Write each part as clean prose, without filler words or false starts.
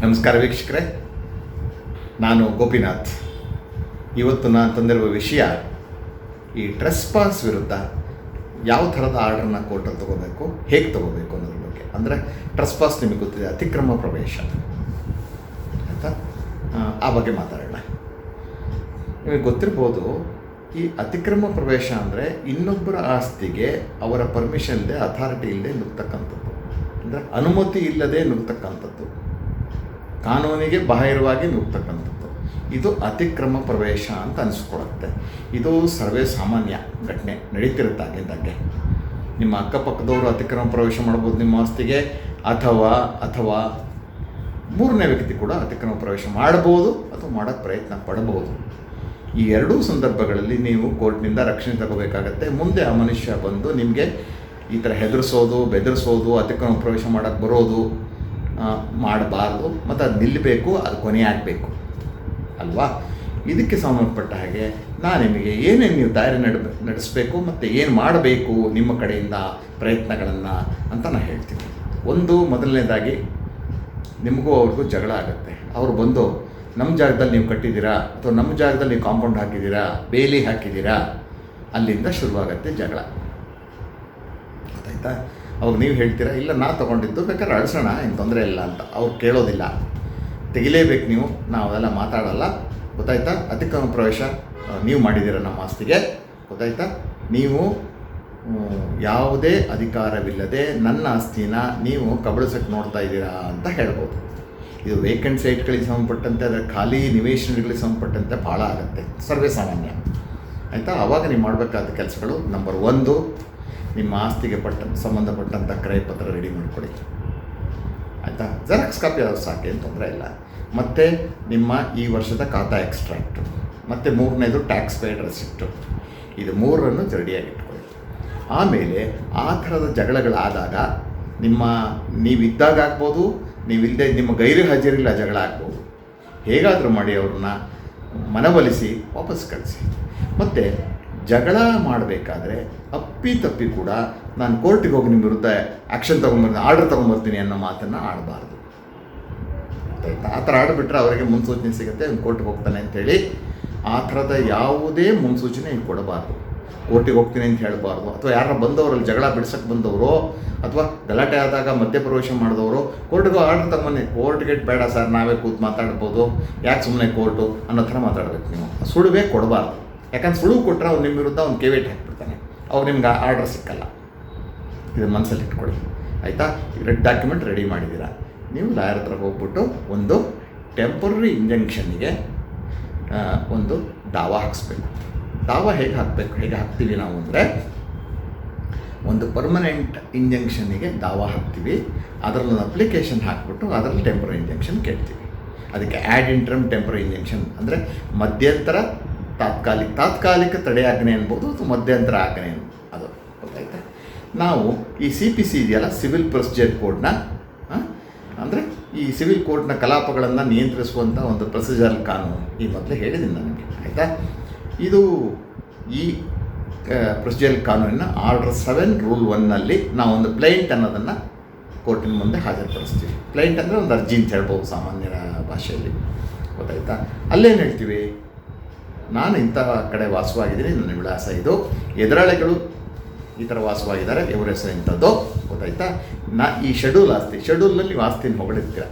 ನಮಸ್ಕಾರ ವೀಕ್ಷಕರೇ, ನಾನು ಗೋಪಿನಾಥ್. ಇವತ್ತು ನಾನು ತಂದಿರುವ ವಿಷಯ ಈ ಟ್ರೆಸ್ಪಾಸ್ ವಿರುದ್ಧ ಯಾವ ಥರದ ಆರ್ಡರ್ನ ಕೋರ್ಟಲ್ಲಿ ತೊಗೋಬೇಕು, ಹೇಗೆ ತೊಗೋಬೇಕು ಅನ್ನೋದ್ರ ಬಗ್ಗೆ. ಅಂದರೆ ಟ್ರೆಸ್ಪಾಸ್ ನಿಮಗೆ ಗೊತ್ತಿದೆ, ಅತಿಕ್ರಮ ಪ್ರವೇಶ ಆಯಿತಾ, ಆ ಬಗ್ಗೆ ಮಾತಾಡೋಣ. ನಿಮಗೆ ಗೊತ್ತಿರ್ಬೋದು, ಈ ಅತಿಕ್ರಮ ಪ್ರವೇಶ ಅಂದರೆ ಇನ್ನೊಬ್ಬರ ಆಸ್ತಿಗೆ ಅವರ ಪರ್ಮಿಷನ್ ಇಲ್ಲದೆ, ಅಥಾರಿಟಿ ಇಲ್ಲದೆ ನುಗ್ತಕ್ಕಂಥದ್ದು, ಅಂದರೆ ಅನುಮತಿ ಇಲ್ಲದೆ ನುಗ್ತಕ್ಕಂಥದ್ದು, ಕಾನೂನಿಗೆ ಬಾಹಿರವಾಗಿ ನುಗ್ತಕ್ಕಂಥದ್ದು. ಇದು ಅತಿಕ್ರಮ ಪ್ರವೇಶ ಅಂತ ಅನಿಸ್ಕೊಳುತ್ತೆ. ಇದು ಸರ್ವೇ ಸಾಮಾನ್ಯ ಘಟನೆ, ನಡೀತಿರುತ್ತೆ ಆಗಿಂದಾಗೆ. ನಿಮ್ಮ ಅಕ್ಕಪಕ್ಕದವರು ಅತಿಕ್ರಮ ಪ್ರವೇಶ ಮಾಡ್ಬೋದು ನಿಮ್ಮ ಆಸ್ತಿಗೆ, ಅಥವಾ ಮೂರನೇ ವ್ಯಕ್ತಿ ಕೂಡ ಅತಿಕ್ರಮ ಪ್ರವೇಶ ಮಾಡ್ಬೋದು ಅಥವಾ ಮಾಡೋಕ್ಕೆ ಪ್ರಯತ್ನ ಪಡಬಹುದು. ಈ ಎರಡೂ ಸಂದರ್ಭಗಳಲ್ಲಿ ನೀವು ಕೋರ್ಟ್ನಿಂದ ರಕ್ಷಣೆ ತಗೋಬೇಕಾಗತ್ತೆ. ಮುಂದೆ ಆ ಮನುಷ್ಯ ಬಂದು ನಿಮಗೆ ಈ ಥರ ಹೆದರಿಸೋದು, ಬೆದರಿಸೋದು, ಅತಿಕ್ರಮ ಪ್ರವೇಶ ಮಾಡೋಕ್ಕೆ ಬರೋದು ಮಾಡಬಾರ್ದು, ಮತ್ತು ಅದು ನಿಲ್ಲಬೇಕು, ಅದು ಕೊನೆ ಆಗಬೇಕು ಅಲ್ವಾ. ಇದಕ್ಕೆ ಸಂಬಂಧಪಟ್ಟ ಹಾಗೆ ನಾನು ನಿಮಗೆ ಏನೇನು ನೀವು ತಯಾರಿ ನಡೆಸಬೇಕು ಮತ್ತು ಏನು ಮಾಡಬೇಕು ನಿಮ್ಮ ಕಡೆಯಿಂದ ಪ್ರಯತ್ನಗಳನ್ನು ಅಂತ ನಾನು ಹೇಳ್ತೀನಿ. ಮೊದಲನೇದಾಗಿ ನಿಮಗೂ ಅವ್ರಿಗೂ ಜಗಳ ಆಗುತ್ತೆ. ಅವರು ಬಂದು ನಮ್ಮ ಜಾಗದಲ್ಲಿ ನೀವು ಕಟ್ಟಿದ್ದೀರಾ ಅಥವಾ ನಮ್ಮ ಜಾಗದಲ್ಲಿ ನೀವು ಕಾಂಪೌಂಡ್ ಹಾಕಿದ್ದೀರಾ, ಬೇಲಿ ಹಾಕಿದ್ದೀರಾ, ಅಲ್ಲಿಂದ ಶುರುವಾಗುತ್ತೆ ಜಗಳ. ಗೊತ್ತಾಯ್ತಾ? ಅವಾಗ ನೀವು ಹೇಳ್ತೀರಾ, ಇಲ್ಲ ನಾ ತೊಗೊಂಡಿದ್ದು, ಬೇಕಾದ್ರೆ ಅಳಿಸೋಣ, ಏನು ತೊಂದರೆ ಇಲ್ಲ ಅಂತ. ಅವ್ರು ಕೇಳೋದಿಲ್ಲ, ತೆಗಿಲೇಬೇಕು ನೀವು, ನಾವು ಅದೆಲ್ಲ ಮಾತಾಡೋಲ್ಲ. ಗೊತ್ತಾಯ್ತಾ? ಅತಿಕ್ರಮ ಪ್ರವೇಶ ನೀವು ಮಾಡಿದ್ದೀರ ನಮ್ಮ ಆಸ್ತಿಗೆ, ಗೊತ್ತಾಯ್ತಾ? ನೀವು ಯಾವುದೇ ಅಧಿಕಾರವಿಲ್ಲದೆ ನನ್ನ ಆಸ್ತಿನ ನೀವು ಕಬಳಿಸೋಕ್ಕೆ ನೋಡ್ತಾ ಇದ್ದೀರಾ ಅಂತ ಹೇಳ್ಬೋದು. ಇದು ವೇಕೆಂಟ್ ಸೈಟ್ಗಳಿಗೆ ಸಂಬಂಧಪಟ್ಟಂತೆ, ಅದರ ಖಾಲಿ ನಿವೇಶನಗಳಿಗೆ ಸಂಬಂಧಪಟ್ಟಂತೆ ಭಾಳ ಆಗುತ್ತೆ, ಸರ್ವೇ ಸಾಮಾನ್ಯ ಆಯಿತಾ. ಆವಾಗ ನೀವು ಮಾಡಬೇಕಾದ ಕೆಲಸಗಳು, ನಂಬರ್ 1, ನಿಮ್ಮ ಆಸ್ತಿಗೆ ಸಂಬಂಧಪಟ್ಟಂಥ ಕ್ರಯಪತ್ರ ರೆಡಿ ಮಾಡಿಕೊಡಿ ಆಯಿತಾ. ಜೆರಾಕ್ಸ್ ಕಾಪಿ ಆದರೂ ಸಾಕು, ಏನು ತೊಂದರೆ ಇಲ್ಲ. ಮತ್ತು ನಿಮ್ಮ ಈ ವರ್ಷದ ಖಾತಾ ಎಕ್ಸ್ಟ್ರಾಕ್ಟು, ಮತ್ತು 3ನೇದು ಟ್ಯಾಕ್ಸ್ ಪೇಯ್ಡ್ ರೆಸಿಪ್ಟು, ಇದು 3ರನ್ನು ರೆಡಿಯಾಗಿ ಇಟ್ಕೊಳ್ಳಿ. ಆಮೇಲೆ ಆ ಥರದ ಜಗಳಗಳಾದಾಗ ನೀವಿದ್ದಾಗ ಆಗ್ಬೋದು, ನೀವಿಲ್ಲದೆ ನಿಮ್ಮ ಗೈರು ಹಾಜರಿಲ್ಲ ಜಗಳ ಆಗ್ಬೋದು, ಹೇಗಾದರೂ ಮಾಡಿ ಅವ್ರನ್ನ ಮನವೊಲಿಸಿ ವಾಪಸ್ ಕಳಿಸಿ. ಮತ್ತು ಜಗಳ ಮಾಡಬೇಕಾದ್ರೆ ಅಪ್ಪಿ ಕೂಡ ನಾನು ಕೋರ್ಟಿಗೆ ಹೋಗಿ ನಿಮ್ಮ ವಿರುದ್ಧ ಆ್ಯಕ್ಷನ್ ತೊಗೊಂಬರ್ತೀನಿ, ಆರ್ಡರ್ ತೊಗೊಂಬರ್ತೀನಿ ಅನ್ನೋ ಮಾತನ್ನು ಆಡಬಾರ್ದು. ಆಯಿತಾ? ಆ ಥರ ಆಡಿಬಿಟ್ರೆ ಅವರಿಗೆ ಮುನ್ಸೂಚನೆ ಸಿಗುತ್ತೆ, ಕೋರ್ಟಿಗೆ ಹೋಗ್ತಾನೆ ಅಂಥೇಳಿ. ಆ ಥರದ ಯಾವುದೇ ಮುನ್ಸೂಚನೆ ಕೊಡಬಾರ್ದು. ಕೋರ್ಟಿಗೆ ಹೋಗ್ತೀನಿ ಅಂತ ಹೇಳಬಾರ್ದು. ಅಥವಾ ಯಾರು ಬಂದವರಲ್ಲಿ ಜಗಳ ಬಿಡ್ಸೋಕ್ಕೆ ಬಂದವರು ಅಥವಾ ಗಲಾಟೆ ಆದಾಗ ಮಧ್ಯಪ್ರವೇಶ ಮಾಡಿದವರು ಕೋರ್ಟ್ಗೆ ಆರ್ಡರ್ ತಗೊಂಬನ್ನಿ, ಕೋರ್ಟ್ಗೆ ಬೇಡ ಸರ್, ನಾವೇ ಕೂತು ಮಾತಾಡ್ಬೋದು, ಯಾಕೆ ಸುಮ್ಮನೆ ಕೋರ್ಟು ಅನ್ನೋ ಥರ ಮಾತಾಡಬೇಕು. ನೀವು ಸುಳುವೇ ಕೊಡಬಾರ್ದು. ಯಾಕಂದ್ರೆ ಸುಳುವು ಕೊಟ್ಟರೆ ಅವ್ನು ನಿಮ್ಮ ವಿರುದ್ಧ ಒಂದು ಕೇವೇಟ್ ಹಾಕ್ಬಿಡ್ತಾನೆ, ಅವ್ರು ನಿಮ್ಗೆ ಆರ್ಡರ್ ಸಿಕ್ಕಲ್ಲ. ಇದು ಮನಸ್ಸಲ್ಲಿ ಇಟ್ಕೊಳ್ಳಿ ಆಯಿತಾ. ರೆಡ್ ಡಾಕ್ಯುಮೆಂಟ್ ರೆಡಿ ಮಾಡಿದ್ದೀರಾ, ನೀವು ಲಾಯರ್ ಹತ್ರ ಹೋಗ್ಬಿಟ್ಟು ಒಂದು ಟೆಂಪರರಿ ಇಂಜಂಕ್ಷನ್ನಿಗೆ ಒಂದು ದಾವಾ ಹಾಕಿಸ್ಬೇಕು. ದಾವಾ ಹೇಗೆ ಹಾಕ್ತೀವಿ ನಾವು ಅಂದರೆ, ಒಂದು ಪರ್ಮನೆಂಟ್ ಇಂಜಂಕ್ಷನ್ನಿಗೆ ದಾವಾ ಹಾಕ್ತೀವಿ, ಅದರಲ್ಲೊಂದು ಅಪ್ಲಿಕೇಶನ್ ಹಾಕ್ಬಿಟ್ಟು ಅದರಲ್ಲಿ ಟೆಂಪರರಿ ಇಂಜಂಕ್ಷನ್ ಕೇಳ್ತೀವಿ. ಅದಕ್ಕೆ ಆ್ಯಡ್ ಇಂಟ್ರಮ್ ಟೆಂಪರರಿ ಇಂಜಂಕ್ಷನ್ ಅಂದರೆ ಮಧ್ಯಂತರ ತಾತ್ಕಾಲಿಕ ತಡೆಯಾಜ್ಞೆ ಅನ್ಬೋದು, ಅಥವಾ ಮಧ್ಯಂತರ ಆಜ್ಞೆ ಅದು. ಗೊತ್ತಾಯ್ತಾ? ನಾವು ಈ CPC ಇದೆಯಲ್ಲ, ಸಿವಿಲ್ ಪ್ರೊಸೀಜರ್ ಕೋಡ್ನ, ಅಂದರೆ ಈ ಸಿವಿಲ್ ಕೋರ್ಟ್ನ ಕಲಾಪಗಳನ್ನು ನಿಯಂತ್ರಿಸುವಂಥ ಒಂದು ಪ್ರೊಸೀಜರ್ ಕಾನೂನು, ಈ ಮೊದಲೇ ಹೇಳಿದ್ದೀನಿ ನನಗೆ ಆಯಿತಾ. ಇದು ಈ ಪ್ರೊಸೀಜರ್ ಕಾನೂನಿನ ಆರ್ಡರ್ 7 ರೂಲ್ 1ನಲ್ಲಿ ನಾವೊಂದು ಪ್ಲೈಂಟ್ ಅನ್ನೋದನ್ನು ಕೋರ್ಟಿನ ಮುಂದೆ ಹಾಜರುಪಡಿಸ್ತೀವಿ. ಪ್ಲೈಂಟ್ ಅಂದರೆ ಒಂದು ಅರ್ಜಿ ಅಂತ ಹೇಳ್ಬೋದು ಸಾಮಾನ್ಯ ಭಾಷೆಯಲ್ಲಿ. ಗೊತ್ತಾಯ್ತಾ? ಅಲ್ಲೇನು ಹೇಳ್ತೀವಿ, ನಾನು ಇಂಥ ಕಡೆ ವಾಸವಾಗಿದ್ದೀನಿ, ನನ್ನ ವಿಳಾಸ ಇದು, ಎದುರಾಳಿಗಳು ಈ ಥರ ವಾಸವಾಗಿದ್ದಾರೆ, ಇವ್ರ ಹೆಸರು ಇಂಥದ್ದು. ಗೊತ್ತಾಯ್ತಾ? ಈ ಶೆಡ್ಯೂಲ್ನಲ್ಲಿ ನೀವು ಆಸ್ತಿನ ಹೊಗಳಿರ್ತೀರ,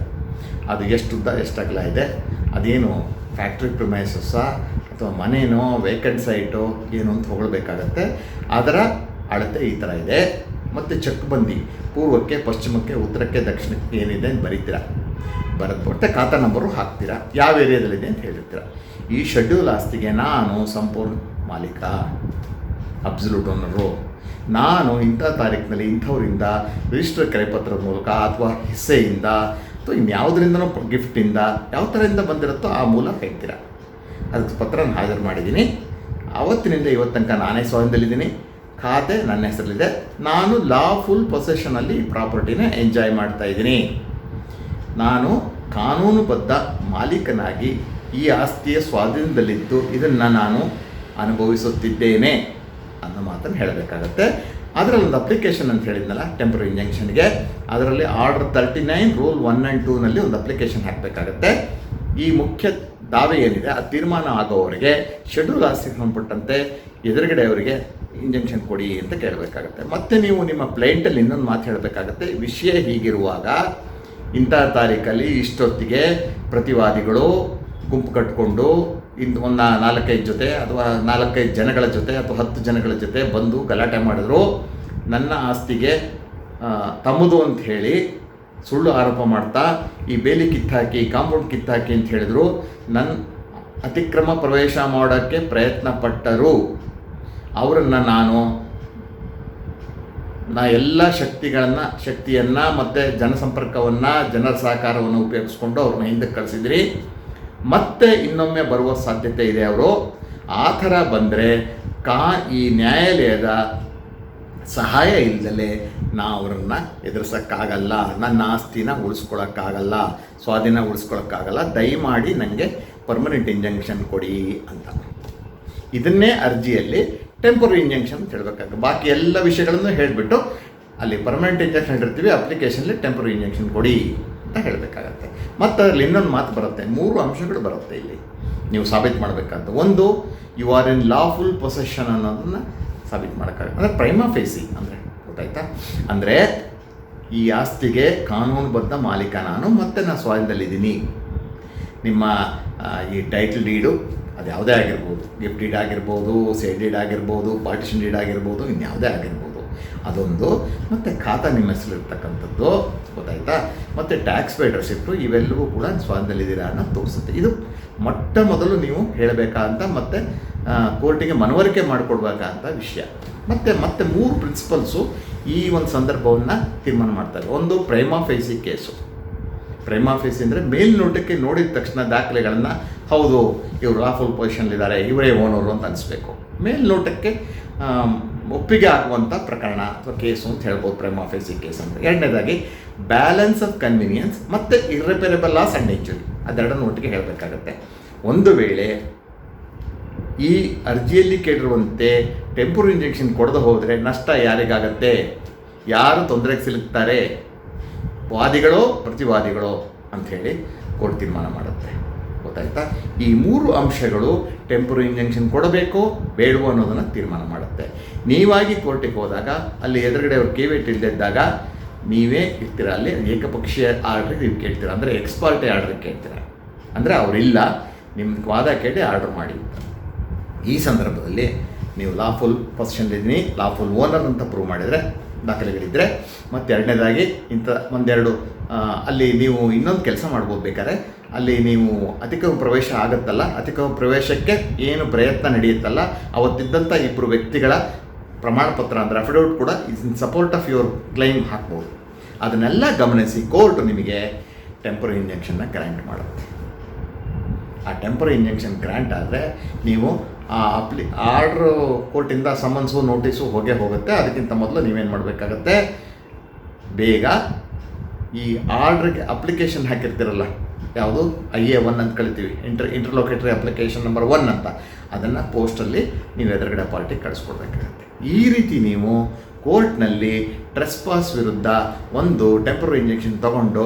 ಅದು ಎಷ್ಟು ಉದ್ದ ಎಷ್ಟು ಅಗಲ ಇದೆ, ಅದೇನು ಫ್ಯಾಕ್ಟ್ರಿ ಪ್ರಿಮೈಸಸ್ಸಾ ಅಥವಾ ಮನೇನೋ ವೇಕೆಂಟ್ ಸೈಟೋ ಏನು ಅಂತ ಹೊಗಳಬೇಕಾಗತ್ತೆ. ಅದರ ಅಳತೆ ಈ ಥರ ಇದೆ, ಮತ್ತು ಚಕ್ಬಂದಿ ಪೂರ್ವಕ್ಕೆ, ಪಶ್ಚಿಮಕ್ಕೆ, ಉತ್ತರಕ್ಕೆ, ದಕ್ಷಿಣಕ್ಕೆ ಏನಿದೆ ಅಂತ ಬರೀತೀರ. ಬರೆದ್ಬಿಡ್ತೆ ಖಾತಾ ನಂಬರು ಹಾಕ್ತೀರಾ, ಯಾವ ಏರಿಯಾದಲ್ಲಿದೆ ಅಂತ ಹೇಳಿರ್ತೀರ. ಈ ಶೆಡ್ಯೂಲ್ ಆಸ್ತಿಗೆ ನಾನು ಸಂಪೂರ್ಣ ಮಾಲೀಕ, ಅಬ್ಸಲ್ಯೂಟ್ ಓನರು. ನಾನು ಇಂಥ ತಾರೀಕಿನಲ್ಲಿ ಇಂಥವರಿಂದ ರಿಜಿಸ್ಟರ್ ಕ್ರಯಪತ್ರದ ಮೂಲಕ ಅಥವಾ ಹಿಸ್ಸೆಯಿಂದ ಅಥವಾ ಇನ್ಯಾವುದರಿಂದನೋ ಗಿಫ್ಟಿಂದ ಯಾವ ಥರದಿಂದ ಬಂದಿರುತ್ತೋ ಆ ಮೂಲ ಹೇಳ್ತೀರ. ಅದಕ್ಕೆ ಪತ್ರನ ಹಾಜರು ಮಾಡಿದ್ದೀನಿ, ಆವತ್ತಿನಿಂದ ಇವತ್ತು ತನಕ ನಾನೇ ಸ್ವಾಧೀನದಲ್ಲಿದ್ದೀನಿ, ಖಾತೆ ನನ್ನ ಹೆಸರಲ್ಲಿದೆ, ನಾನು ಲಾಫುಲ್ ಪೊಸೆಷನಲ್ಲಿ ಈ ಪ್ರಾಪರ್ಟಿನ ಎಂಜಾಯ್ ಮಾಡ್ತಾಯಿದ್ದೀನಿ, ನಾನು ಕಾನೂನುಬದ್ಧ ಮಾಲೀಕನಾಗಿ ಈ ಆಸ್ತಿಯ ಸ್ವಾಧೀನದಲ್ಲಿದ್ದು ಇದನ್ನು ನಾನು ಅನುಭವಿಸುತ್ತಿದ್ದೇನೆ ಅನ್ನೋ ಮಾತನ್ನು ಹೇಳಬೇಕಾಗತ್ತೆ. ಅದರಲ್ಲಿ ಒಂದು ಅಪ್ಲಿಕೇಶನ್ ಅಂತ ಹೇಳಿದ್ನಲ್ಲ ಟೆಂಪರರಿ ಇಂಜಂಕ್ಷನ್ಗೆ, ಅದರಲ್ಲಿ ಆರ್ಡರ್ 39 ರೂಲ್ 1 and 2ನಲ್ಲಿ ಒಂದು ಅಪ್ಲಿಕೇಶನ್ ಹಾಕಬೇಕಾಗತ್ತೆ. ಈ ಮುಖ್ಯ ದಾವೆ ಏನಿದೆ ಆ ತೀರ್ಮಾನ ಆಗೋವರೆಗೆ ಶೆಡ್ಯೂಲ್ ಆಸ್ತಿಗೆ ಸಂಬಂಧಪಟ್ಟಂತೆ ಎದುರುಗಡೆ ಅವರಿಗೆ ಇಂಜಂಕ್ಷನ್ ಕೊಡಿ ಅಂತ ಕೇಳಬೇಕಾಗತ್ತೆ. ಮತ್ತು ನೀವು ನಿಮ್ಮ ಪ್ಲೇಂಟಲ್ಲಿ ಇನ್ನೊಂದು ಮಾತು ಹೇಳಬೇಕಾಗತ್ತೆ, ವಿಷಯ ಹೀಗಿರುವಾಗ ಇಂಥ ತಾರೀಕಲ್ಲಿ ಇಷ್ಟೊತ್ತಿಗೆ ಪ್ರತಿವಾದಿಗಳು ಗುಂಪು ಕಟ್ಟಿಕೊಂಡು ಒಂದು 4-5 ಜೊತೆ ಅಥವಾ 4-5 ಜನಗಳ ಜೊತೆ ಅಥವಾ 10 ಜನಗಳ ಜೊತೆ ಬಂದು ಗಲಾಟೆ ಮಾಡಿದ್ರು, ನನ್ನ ಆಸ್ತಿಗೆ ತಮ್ಮದು ಅಂತ ಹೇಳಿ ಸುಳ್ಳು ಆರೋಪ ಮಾಡ್ತಾ ಈ ಬೇಲಿ ಕಿತ್ತಾಕಿ ಕಾಂಪೌಂಡ್ ಕಿತ್ತಾಕಿ ಅಂತ ಹೇಳಿದ್ರು, ನನ್ನ ಅತಿಕ್ರಮ ಪ್ರವೇಶ ಮಾಡೋಕ್ಕೆ ಪ್ರಯತ್ನ ಪಟ್ಟರು. ಅವರನ್ನು ನಾ ಎಲ್ಲ ಶಕ್ತಿಯನ್ನು ಮತ್ತು ಜನಸಂಪರ್ಕವನ್ನು ಜನರ ಸಹಕಾರವನ್ನು ಉಪಯೋಗಿಸ್ಕೊಂಡು ಅವ್ರನ್ನ ಹಿಂದಕ್ಕೆ ಕಳಿಸಿದ್ರಿ. ಮತ್ತೆ ಇನ್ನೊಮ್ಮೆ ಬರುವ ಸಾಧ್ಯತೆ ಇದೆ. ಅವರು ಆ ಥರ ಬಂದರೆ ಈ ನ್ಯಾಯಾಲಯದ ಸಹಾಯ ಇಲ್ಲದಲೇ ನಾವು ಅವರನ್ನು ಎದುರಿಸೋಕ್ಕಾಗಲ್ಲ, ನನ್ನ ಆಸ್ತಿನ ಉಳಿಸ್ಕೊಳಕ್ಕಾಗಲ್ಲ, ಸ್ವಾಧೀನ ಉಳಿಸ್ಕೊಳಕ್ಕಾಗಲ್ಲ, ದಯಮಾಡಿ ನನಗೆ ಪರ್ಮನೆಂಟ್ ಇಂಜಂಕ್ಷನ್ ಕೊಡಿ ಅಂತ. ಇದನ್ನೇ ಅರ್ಜಿಯಲ್ಲಿ ಟೆಂಪರರಿ ಇಂಜಂಕ್ಷನ್ ಅಂತ ಹೇಳಬೇಕಾಗುತ್ತೆ. ಬಾಕಿ ಎಲ್ಲ ವಿಷಯಗಳನ್ನು ಹೇಳಿಬಿಟ್ಟು ಅಲ್ಲಿ ಪರ್ಮನೆಂಟ್ ಇಂಜಂಕ್ಷನ್ ಇರ್ತೀವಿ, ಅಪ್ಲಿಕೇಶನ್ಲಿ ಟೆಂಪರರಿ ಇಂಜಂಕ್ಷನ್ ಕೊಡಿ ಅಂತ ಹೇಳಬೇಕಾಗತ್ತೆ. ಮತ್ತು ಅದರಲ್ಲಿ ಇನ್ನೊಂದು ಮಾತು ಬರುತ್ತೆ, 3 ಅಂಶಗಳು ಬರುತ್ತೆ ಇಲ್ಲಿ ನೀವು ಸಾಬೀತು ಮಾಡಬೇಕಾದ್ದು. ಒಂದು, you are in lawful possession ಅನ್ನೋದನ್ನು ಸಾಬೀತು ಮಾಡೋಕ್ಕಾಗುತ್ತೆ. ಅಂದರೆ ಪ್ರೈಮಾ ಫೇಸಿ ಅಂದರೆ ಗೊತ್ತಾಯ್ತಾ, ಅಂದರೆ ಈ ಆಸ್ತಿಗೆ ಕಾನೂನುಬದ್ಧ ಮಾಲೀಕ ನಾನು, ಮತ್ತು ನಾನು ಸ್ವಾಧೀನದಲ್ಲಿದ್ದೀನಿ. ನಿಮ್ಮ ಈ ಟೈಟಲ್ ಡೀಡು ಅದು ಯಾವುದೇ ಆಗಿರ್ಬೋದು, ಗಿಫ್ಟ್ ಡೀಡ್ ಆಗಿರ್ಬೋದು, ಸೇಲ್ ಡೀಡ್ ಆಗಿರ್ಬೋದು, ಪಾರ್ಟಿಷನ್ ಡೀಡ್ ಆಗಿರ್ಬೋದು, ಇನ್ಯಾವುದೇ ಆಗಿರ್ಬೋದು ಅದೊಂದು. ಮತ್ತು ಖಾತಾ ನಿಮ್ಮ ಹೆಸರು ಇರ್ತಕ್ಕಂಥದ್ದು ಗೊತ್ತಾಯ್ತಾ, ಮತ್ತು ಟ್ಯಾಕ್ಸ್ ಪೇಡ್ ರೆಸಿಪ್ಟು, ಇವೆಲ್ಲವೂ ಕೂಡ ಸ್ವಾಧೀನದಲ್ಲಿದ್ದೀರಾ ಅನ್ನೋ ತೋರಿಸುತ್ತೆ. ಇದು ಮೊಟ್ಟ ಮೊದಲು ನೀವು ಹೇಳಬೇಕಂತ ಮತ್ತು ಕೋರ್ಟಿಗೆ ಮನವರಿಕೆ ಮಾಡಿಕೊಡ್ಬೇಕಂತ ವಿಷಯ. ಮತ್ತು 3 ಪ್ರಿನ್ಸಿಪಲ್ಸು ಈ ಒಂದು ಸಂದರ್ಭವನ್ನು ತೀರ್ಮಾನ ಮಾಡ್ತಾರೆ. ಒಂದು, ಪ್ರೈಮಾ ಫೇಸಿ ಕೇಸು. ಪ್ರೈಮಾ ಫೇಸಿ ಅಂದರೆ ಮೇಲ್ನೋಟಕ್ಕೆ ನೋಡಿದ ತಕ್ಷಣ ದಾಖಲೆಗಳನ್ನು ಹೌದು ಇವರು ಲಾಫುಲ್ ಪೊಸಿಷನ್ಲಿದ್ದಾರೆ, ಇವರೇ ಓನರು ಅಂತ ಅನಿಸ್ಬೇಕು. ಮೇಲ್ನೋಟಕ್ಕೆ ಒಪ್ಪಿಗೆ ಆಗುವಂಥ ಪ್ರಕರಣ ಅಥವಾ ಕೇಸು ಅಂತ ಹೇಳ್ಬೋದು ಪ್ರೈಮಾ ಫೇಸಿ ಕೇಸ್ ಅಂದರೆ. ಎರಡನೇದಾಗಿ, ಬ್ಯಾಲೆನ್ಸ್ ಆಫ್ ಕನ್ವೀನಿಯನ್ಸ್ ಮತ್ತು ಇರ್ರಿಪೇರಬಲ್ ಲಾಸ್ ಆ್ಯಂಡ್ ಇಂಜುರಿ, ಅದೆರಡನ್ನು ಒಟ್ಟಿಗೆ ಹೇಳಬೇಕಾಗತ್ತೆ. ಒಂದು ವೇಳೆ ಈ ಅರ್ಜಿಯಲ್ಲಿ ಕೇಳಿರುವಂತೆ ಟೆಂಪರರಿ ಇಂಜೆಕ್ಷನ್ ಕೊಡದೆ ಹೋದರೆ ನಷ್ಟ ಯಾರಿಗಾಗತ್ತೆ, ಯಾರು ತೊಂದರೆಗೆ ಸಿಲುಕ್ತಾರೆ, ವಾದಿಗಳೋ ಪ್ರತಿವಾದಿಗಳೋ ಅಂಥೇಳಿ ಕೋರ್ಟ್ ತೀರ್ಮಾನ ಮಾಡುತ್ತೆ. ಗೊತ್ತಾಯ್ತಾ, ಈ 3 ಅಂಶಗಳು ಟೆಂಪರರಿ ಇಂಜೆಕ್ಷನ್ ಕೊಡಬೇಕೋ ಬೇಡವೋ ಅನ್ನೋದನ್ನು ತೀರ್ಮಾನ ಮಾಡುತ್ತೆ. ನೀವಾಗಿ ಕೋರ್ಟಿಗೆ ಹೋದಾಗ ಅಲ್ಲಿ ಎದುರುಗಡೆ ಅವ್ರು ಕೇವೇಟ್ ಇಲ್ಲದಿದ್ದಾಗ ನೀವೇ ಇರ್ತೀರ, ಅಲ್ಲಿ ಏಕಪಕ್ಷೀಯ ಆರ್ಡ್ರಿಗೆ ನೀವು ಕೇಳ್ತೀರ, ಅಂದರೆ ಎಕ್ಸ್ಪಾರ್ಟೆ ಆರ್ಡ್ರಿಗೆ ಕೇಳ್ತೀರ, ಅಂದರೆ ಅವರಿಲ್ಲ, ನಿಮ್ಗೆ ವಾದ ಕೇಳಿ ಆರ್ಡ್ರ್ ಮಾಡಿ. ಈ ಸಂದರ್ಭದಲ್ಲಿ ನೀವು ಲಾಫುಲ್ ಪೊಸಿಷನ್ಲಿದ್ದೀನಿ, ಲಾಫುಲ್ ಓನರ್ ಅಂತ ಪ್ರೂವ್ ಮಾಡಿದರೆ ದಾಖಲೆಗಳಿದ್ದರೆ, ಮತ್ತು ಎರಡನೇದಾಗಿ ಒಂದೆರಡು ಅಲ್ಲಿ ನೀವು ಇನ್ನೊಂದು ಕೆಲಸ ಮಾಡ್ಬೋದು. ಬೇಕಾದ್ರೆ ಅಲ್ಲಿ ನೀವು ಅತಿಕ್ರಮ ಪ್ರವೇಶ ಆಗುತ್ತಲ್ಲ, ಅತಿಕ್ರಮ ಪ್ರವೇಶಕ್ಕೆ ಏನು ಪ್ರಯತ್ನ ನಡೆಯುತ್ತಲ್ಲ, ಅವತ್ತಿದ್ದಂಥ 2 ವ್ಯಕ್ತಿಗಳ ಪ್ರಮಾಣ ಪತ್ರ ಅಂದರೆ ಅಫಿಡವಿಟ್ ಕೂಡ in support of your claim ಹಾಕ್ಬೋದು. ಅದನ್ನೆಲ್ಲ ಗಮನಿಸಿ ಕೋರ್ಟ್ ನಿಮಗೆ ಟೆಂಪರರಿ ಇಂಜೆಕ್ಷನ್ನ ಗ್ರ್ಯಾಂಟ್ ಮಾಡುತ್ತೆ. ಆ ಟೆಂಪರರಿ ಇಂಜೆಕ್ಷನ್ ಗ್ರ್ಯಾಂಟ್ ಆದರೆ ನೀವು ಆರ್ಡ್ರು ಕೋರ್ಟಿಂದ ಸಮನ್ಸು ನೋಟಿಸು ಹೋಗುತ್ತೆ. ಅದಕ್ಕಿಂತ ಮೊದಲು ನೀವೇನು ಮಾಡಬೇಕಾಗತ್ತೆ, ಬೇಗ ಈ ಆರ್ಡ್ರಿಗೆ ಅಪ್ಲಿಕೇಶನ್ ಹಾಕಿರ್ತೀರಲ್ಲ, ಯಾವುದು IA-1 ಅಂತ ಕಳಿತೀವಿ, ಇಂಟರ್ಲೋಕೇಟರಿ ಅಪ್ಲಿಕೇಶನ್ ನಂಬರ್ 1 ಅಂತ, ಅದನ್ನು ಪೋಸ್ಟಲ್ಲಿ ನೀವು ಎದುರುಗಡೆ ಪಾರ್ಟಿಗೆ ಕಳಿಸ್ಕೊಡ್ಬೇಕಾಗತ್ತೆ. ಈ ರೀತಿ ನೀವು ಕೋರ್ಟ್ನಲ್ಲಿ ಟ್ರೆಸ್ಪಾಸ್ ವಿರುದ್ಧ ಒಂದು ಟೆಂಪರರಿ ಇಂಜೆಕ್ಷನ್ ತೊಗೊಂಡು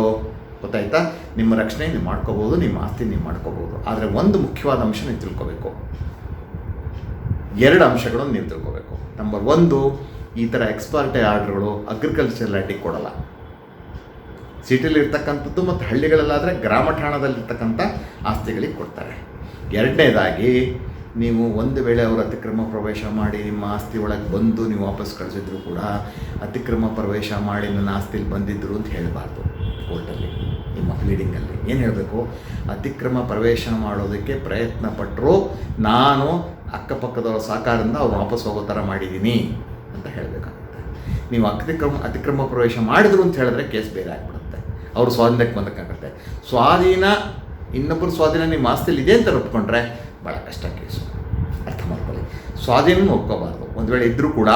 ಗೊತ್ತಾಯ್ತಾ, ನಿಮ್ಮ ರಕ್ಷಣೆ ನೀವು ಮಾಡ್ಕೋಬೋದು, ನಿಮ್ಮ ಆಸ್ತಿ ನೀವು ಮಾಡ್ಕೋಬೋದು. ಆದರೆ ಒಂದು ಮುಖ್ಯವಾದ ಅಂಶ ನೀವು ತಿಳ್ಕೋಬೇಕು, 2 ಅಂಶಗಳನ್ನು ನೀವು ತಿಳ್ಕೋಬೇಕು. ನಂಬರ್ 1, ಈ ಥರ ಎಕ್ಸ್ಪಾರ್ಟೆ ಆರ್ಡ್ರ್ಗಳು ಅಗ್ರಿಕಲ್ಚರ್ ಲ್ಯಾಂಡಿಗೆ ಕೊಡಲ್ಲ, ಸಿಟಿಲಿ ಇರ್ತಕ್ಕಂಥದ್ದು ಮತ್ತು ಹಳ್ಳಿಗಳಲ್ಲಾದರೆ ಗ್ರಾಮ ಠಾಣದಲ್ಲಿರ್ತಕ್ಕಂಥ ಆಸ್ತಿಗಳಿಗೆ ಕೊಡ್ತಾರೆ. ಎರಡನೇದಾಗಿ, ನೀವು ಒಂದು ವೇಳೆ ಅವರು ಅತಿಕ್ರಮ ಪ್ರವೇಶ ಮಾಡಿ ನಿಮ್ಮ ಆಸ್ತಿ ಒಳಗೆ ಬಂದು ನೀವು ವಾಪಸ್ ಕಳಿಸಿದ್ರು ಕೂಡ ಅತಿಕ್ರಮ ಪ್ರವೇಶ ಮಾಡಿ ನನ್ನ ಆಸ್ತಿಲಿ ಬಂದಿದ್ದರು ಅಂತ ಹೇಳಬಾರ್ದು. ಕೋರ್ಟಲ್ಲಿ ನಿಮ್ಮ ಪ್ಲೀಡಿಂಗಲ್ಲಿ ಏನು ಹೇಳಬೇಕು, ಅತಿಕ್ರಮ ಪ್ರವೇಶ ಮಾಡೋದಕ್ಕೆ ಪ್ರಯತ್ನ ಪಟ್ಟರು, ನಾನು ಅಕ್ಕಪಕ್ಕದವರ ಸಹಕಾರದಿಂದ ಅವ್ರು ವಾಪಸ್ ಹೋಗೋ ಥರ ಮಾಡಿದ್ದೀನಿ ಅಂತ ಹೇಳಬೇಕಾಗುತ್ತೆ. ನೀವು ಅತಿಕ್ರಮ ಪ್ರವೇಶ ಮಾಡಿದ್ರು ಅಂತ ಹೇಳಿದ್ರೆ ಕೇಸ್ ಬೇರೆ ಆಗಿಬಿಡುತ್ತೆ, ಅವರು ಸ್ವಾಧೀನಕ್ಕೆ ಬಂದಕ್ಕಾಗುತ್ತೆ. ಇನ್ನೊಬ್ಬರು ಸ್ವಾಧೀನ ನಿಮ್ಮ ಆಸ್ತಿಲಿ ಇದೆ ಅಂತ ಒಪ್ಕೊಂಡ್ರೆ ಭಾಳ ಕಷ್ಟ ಕೇಸು, ಅರ್ಥ ಮಾಡ್ಕೊಳ್ಳಿ. ಸ್ವಾಧೀನ ಒಪ್ಕೋಬಾರ್ದು. ಒಂದು ವೇಳೆ ಇದ್ದರೂ ಕೂಡ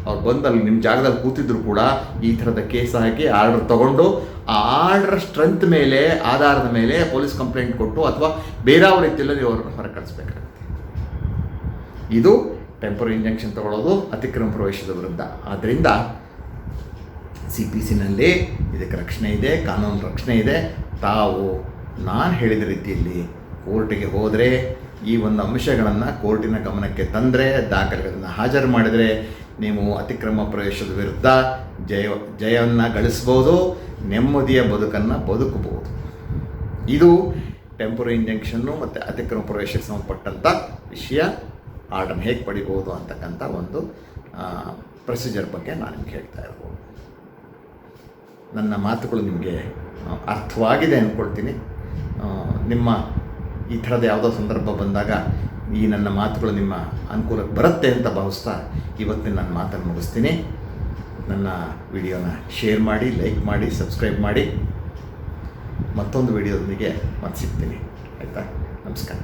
ಅವ್ರು ಬಂದಲ್ಲಿ ನಿಮ್ಮ ಜಾಗದಲ್ಲಿ ಕೂತಿದ್ರು ಕೂಡ ಈ ಥರದ ಕೇಸ್ ಹಾಕಿ ಆರ್ಡರ್ ತೊಗೊಂಡು ಆ ಆರ್ಡರ್ ಸ್ಟ್ರೆಂತ್ ಮೇಲೆ ಆಧಾರದ ಮೇಲೆ ಪೊಲೀಸ್ ಕಂಪ್ಲೇಂಟ್ ಕೊಟ್ಟು ಅಥವಾ ಬೇರೆ ರೀತಿಯಲ್ಲಿ ನೀವು ಅವ್ರನ್ನ ಹೊರ ಕಳಿಸ್ಬೇಕಾಗುತ್ತೆ. ಇದು ಟೆಂಪರರಿ ಇಂಜಂಕ್ಷನ್ ತಗೊಳ್ಳೋದು ಅತಿಕ್ರಮ ಪ್ರವೇಶದ ವಿರುದ್ಧ. ಆದ್ದರಿಂದ CPCನಲ್ಲಿ ಇದಕ್ಕೆ ರಕ್ಷಣೆ ಇದೆ, ಕಾನೂನು ರಕ್ಷಣೆ ಇದೆ. ತಾವು ನಾನು ಹೇಳಿದ ರೀತಿಯಲ್ಲಿ ಕೋರ್ಟಿಗೆ ಹೋದರೆ ಈ ಒಂದು ಅಂಶಗಳನ್ನು ಕೋರ್ಟಿನ ಗಮನಕ್ಕೆ ತಂದರೆ, ದಾಖಲೆಗಳನ್ನು ಹಾಜರು ಮಾಡಿದರೆ ನೀವು ಅತಿಕ್ರಮ ಪ್ರವೇಶದ ವಿರುದ್ಧ ಜಯವನ್ನು ಗಳಿಸ್ಬೋದು, ನೆಮ್ಮದಿಯ ಬದುಕನ್ನು ಬದುಕಬಹುದು. ಇದು ಟೆಂಪರರಿ ಇಂಜಂಕ್ಷನ್ನು ಮತ್ತು ಅತಿಕ್ರಮ ಪ್ರವೇಶಕ್ಕೆ ಸಂಬಂಧಪಟ್ಟಂಥ ವಿಷಯ. ಆರ್ಡರ್ನ ಹೇಗೆ ಪಡಿಬೋದು ಅಂತಕ್ಕಂಥ ಒಂದು ಪ್ರೊಸೀಜರ್ ಬಗ್ಗೆ ನಾನು ನಿಮ್ಗೆ ಹೇಳ್ತಾ ಇರ್ಬೋದು. ನನ್ನ ಮಾತುಗಳು ನಿಮಗೆ ಅರ್ಥವಾಗಿದೆ ಅಂದ್ಕೊಳ್ತೀನಿ. ನಿಮ್ಮ ಈ ಥರದ ಯಾವುದೋ ಸಂದರ್ಭ ಬಂದಾಗ ಈ ನನ್ನ ಮಾತುಗಳು ನಿಮ್ಮ ಅನುಕೂಲಕ್ಕೆ ಬರುತ್ತೆ ಅಂತ ಭಾವಿಸ್ತಾ ಇವತ್ತಿನ ನನ್ನ ಮಾತನ್ನು ಮುಗಿಸ್ತೀನಿ. ನನ್ನ ವಿಡಿಯೋನ ಶೇರ್ ಮಾಡಿ, ಲೈಕ್ ಮಾಡಿ, ಸಬ್ಸ್ಕ್ರೈಬ್ ಮಾಡಿ. ಮತ್ತೊಂದು ವಿಡಿಯೋದೊಂದಿಗೆ ಮತ್ತೆ ಸಿಗ್ತೀನಿ. ಆಯಿತಾ? ನಮಸ್ಕಾರ.